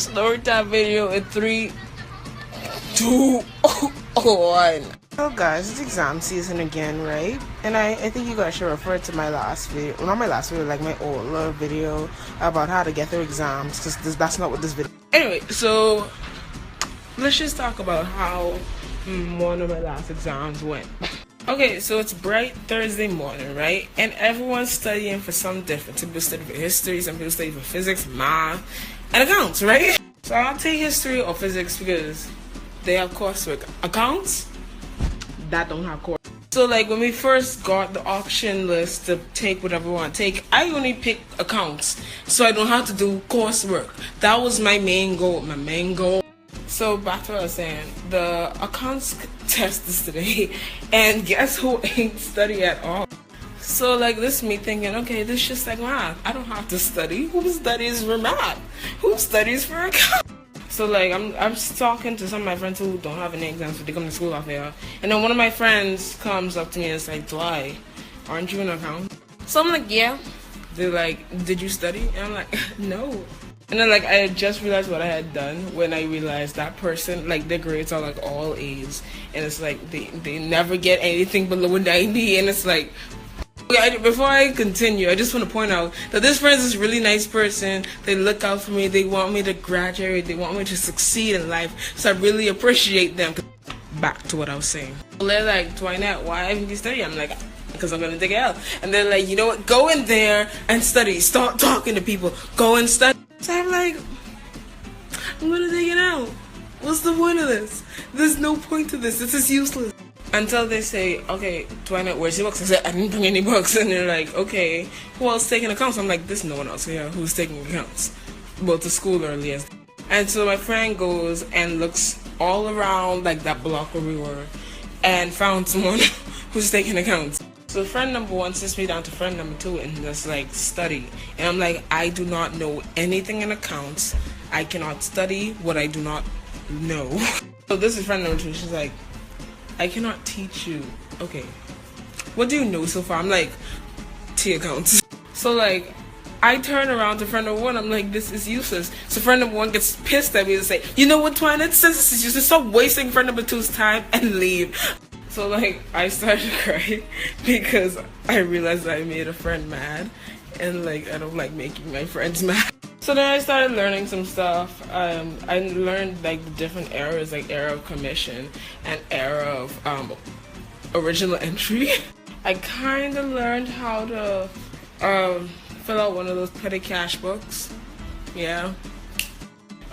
Story time video in 3, 2, 1. So guys, it's exam season again, right? And I think you guys should refer to my last video, well, not my last video, like my older video about how to get through exams, because that's not what this video. Anyway, so let's just talk about how one of my last exams went. Okay, so it's bright Thursday morning, right? And everyone's studying for something different. Some people study for history, some people study for physics, math, and accounts, right? So I'll take history or physics because they have coursework. Accounts, that don't have course. So like when we first got the option list to take whatever we want to take, I only picked accounts so I don't have to do coursework. That was my main goal. So back to what I was saying, the accounts test is today, and guess who ain't study at all? So like this me thinking, okay, this is just like math. I don't have to study. Who studies for math? Who studies for accounts? So like I'm talking to some of my friends who don't have any exams, but they come to school off here. And then one of my friends comes up to me and is like, Dewy, aren't you an accountant? So I'm like, yeah. They're like, did you study? And I'm like, no. And then like I had just realized what I had done when I realized that person, like their grades are like all A's, and it's like they never get anything below a 90, and it's like, okay, before I continue, I just want to point out that this friend is this really nice person. They look out for me, they want me to graduate, they want me to succeed in life, so I really appreciate them. Back to what I was saying. They're like, Twinette, why haven't you studied? I'm like, because I'm going to take it out. And they're like, you know what, go in there and study, start talking to people, go and study. So I'm like, I'm gonna take it out. What's the point of this? There's no point to this. This is useless. Until they say, okay, Twinette, where's your books? I said, I didn't bring any books. And they're like, okay, who else taking accounts? I'm like, there's no one else here who's taking accounts. Well, to school earlier. And so my friend goes and looks all around like that block where we were and found someone who's taking accounts. So friend number 1 sits me down to friend number 2 and just like study. And I'm like, I do not know anything in accounts. I cannot study what I do not know. So this is friend number 2. She's like, I cannot teach you. Okay, what do you know so far? I'm like, T accounts. So like, I turn around to friend number 1. I'm like, this is useless. So friend number 1 gets pissed at me and say, you know what, Twinette, since this is useless, stop wasting friend number 2's time and leave. So like I started to cry because I realized I made a friend mad, and like I don't like making my friends mad. So then I started learning some stuff. I learned like the different eras, like era of commission and era of original entry. I kind of learned how to fill out one of those petty cash books. Yeah.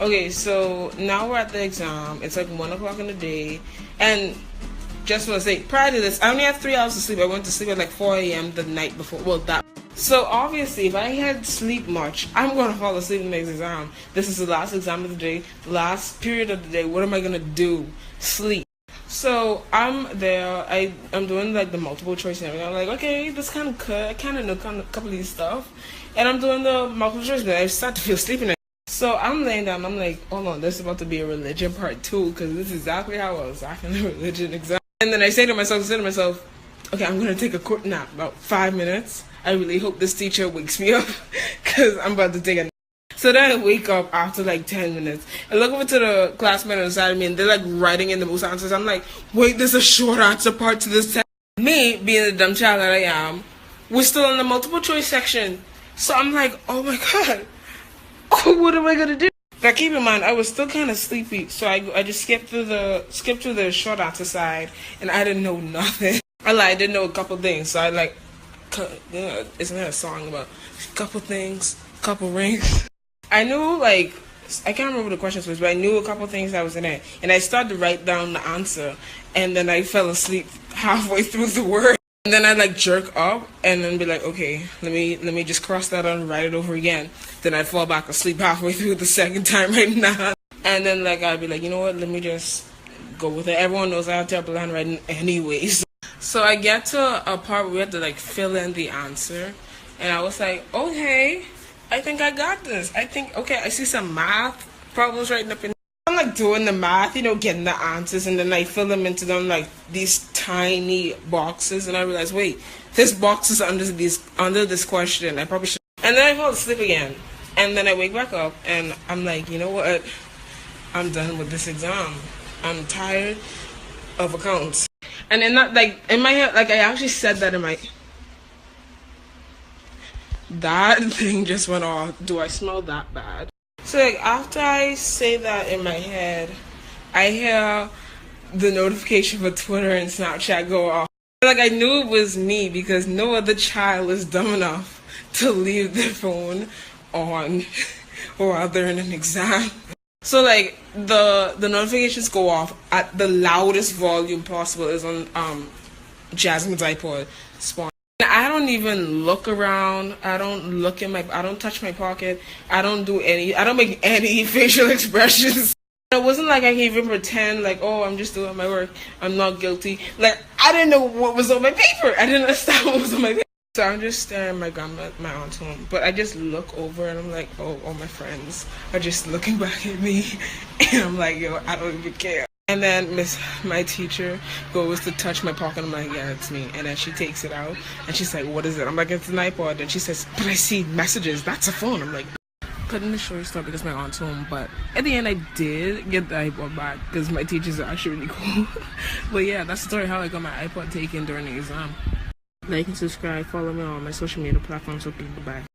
Okay, so now we're at the exam. It's like 1 o'clock in the day, and just want to say, prior to this, I only had 3 hours of sleep. I went to sleep at like 4 a.m. the night before. Well, that. So obviously, if I had sleep much, I'm going to fall asleep in the next exam. This is the last exam of the day, last period of the day. What am I going to do? Sleep. So I'm there. I'm doing like the multiple choice and everything. I'm like, okay, this kind of good. I kind of know a couple of these stuff. And I'm doing the multiple choice, but I start to feel sleepy. So I'm laying down. I'm like, hold on, this is about to be a religion part 2, because this is exactly how I was acting in the religion exam. And then I say to myself, okay, I'm going to take a quick nap, about 5 minutes. I really hope this teacher wakes me up because I'm about to take a nap. So then I wake up after like 10 minutes. I look over to the classmate on the side of me and they're like writing in the most answers. I'm like, wait, there's a short answer part to this test. Me, being the dumb child that I am, we're still in the multiple choice section. So I'm like, oh my God, what am I going to do? Now keep in mind, I was still kind of sleepy, so I just skipped through the short answer side, and I didn't know nothing. I didn't know a couple things, so I like, isn't there a song about a couple things, couple rings? I knew like, I can't remember the questions was, but I knew a couple things that was in it, and I started to write down the answer, and then I fell asleep halfway through the word. And then I'd like jerk up and then be like, okay, let me just cross that out and write it over again. Then I'd fall back asleep halfway through the second time right now. And then like I'd be like, you know what, let me just go with it. Everyone knows I have terrible handwriting anyways. So I get to a part where we have to like fill in the answer. And I was like, okay, I think I got this. Okay, I see some math problems written up in. I'm like doing the math, getting the answers, and then I fill them into them like these tiny boxes, and I realize, wait, this box is under this question. I probably should. And then I fall asleep again, And then I wake back up and I'm like, you know what? I'm done with this exam. I'm tired of accounts. And in that, like, in my head, like, I actually said that in my... That thing just went off. Do I smell that bad? So, like, after I say that in my head, I hear the notification for Twitter and Snapchat go off. Like, I knew it was me because no other child is dumb enough to leave their phone on while they're in an exam. So like the notifications go off at the loudest volume possible is on Jasmine's iPod spawn. I don't even look around. I don't touch my pocket. I don't make any facial expressions. It wasn't like I can even pretend like, oh, I'm just doing my work. I'm not guilty. Like, I didn't know what was on my paper. I didn't understand what was on my paper. So I'm just staring at my aunt's home. But I just look over and I'm like, oh, all my friends are just looking back at me. And I'm like, yo, I don't even care. And then my teacher goes to touch my pocket. I'm like, yeah, it's me. And then she takes it out. And she's like, what is it? I'm like, it's an iPod. And she says, but I see messages. That's a phone. I'm like, couldn't show stuff because my aunt's home. But at the end, I did get the iPod back because my teachers are actually really cool. But yeah, that's the story how I got my iPod taken during the exam. Like and subscribe, follow me on my social media platforms. Okay, bye.